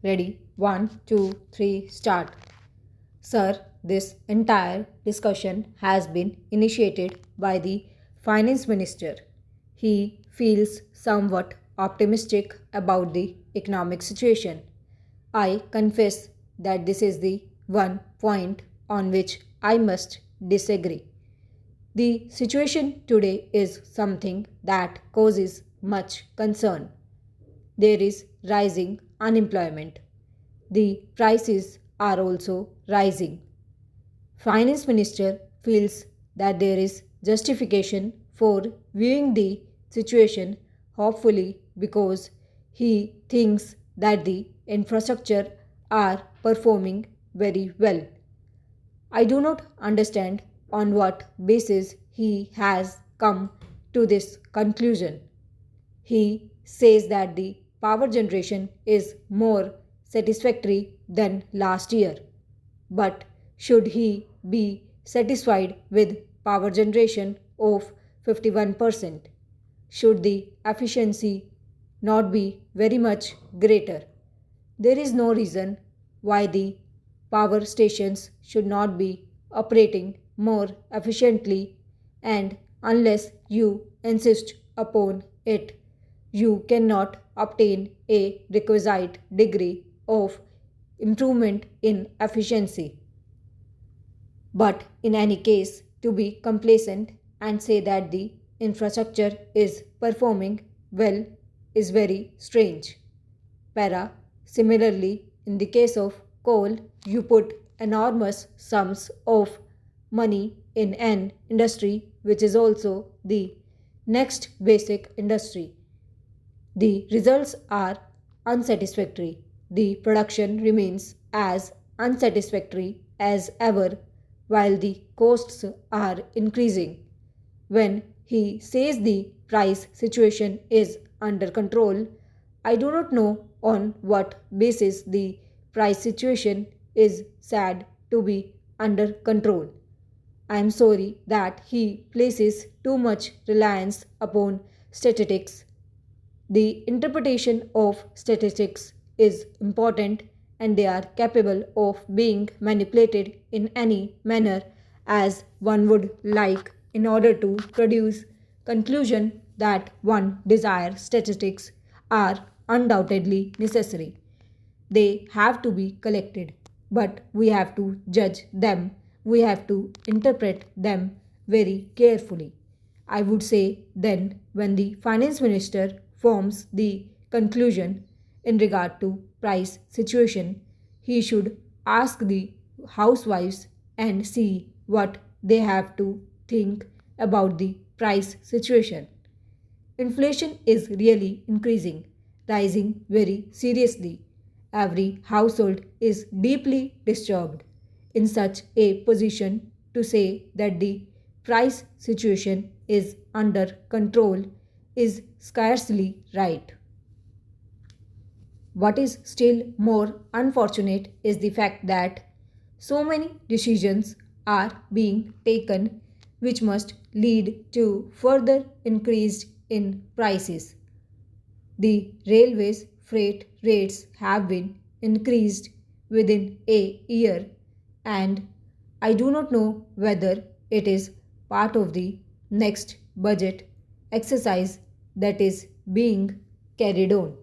Ready? 1, 2, 3, start. Sir, this entire discussion has been initiated by the Finance Minister. He feels somewhat optimistic about the economic situation. I confess that this is the one point on which I must disagree. The situation today is something that causes much concern. There is rising unemployment. The prices are also rising. Finance Minister feels that there is justification for viewing the situation hopefully because he thinks that the infrastructure are performing very well. I do not understand on what basis he has come to this conclusion. He says that the power generation is more satisfactory than last year. But should he be satisfied with power generation of 51%? Should the efficiency not be very much greater? There is no reason why the power stations should not be operating more efficiently, and unless you insist upon it, you cannot obtain a requisite degree of improvement in efficiency. But in any case, to be complacent and say that the infrastructure is performing well is very strange. Para, similarly, in the case of coal, you put enormous sums of money in an industry which is also the next basic industry. The results are unsatisfactory. The production remains as unsatisfactory as ever while the costs are increasing. When he says the price situation is under control, I do not know on what basis the price situation is said to be under control. I am sorry that he places too much reliance upon statistics. The interpretation of statistics is important and they are capable of being manipulated in any manner as one would like in order to produce conclusion that one desires. Statistics are undoubtedly necessary. They have to be collected, but we have to judge them, we have to interpret them very carefully. I would say then, when the finance minister forms the conclusion in regard to price situation, he should ask the housewives and see what they have to think about the price situation. Inflation is really increasing, rising very seriously. Every household is deeply disturbed. In such a position, to say that the price situation is under control is scarcely right. What is still more unfortunate is the fact that so many decisions are being taken which must lead to further increase in prices. The railways freight rates have been increased within a year, and I do not know whether it is part of the next budget exercise that is being carried on.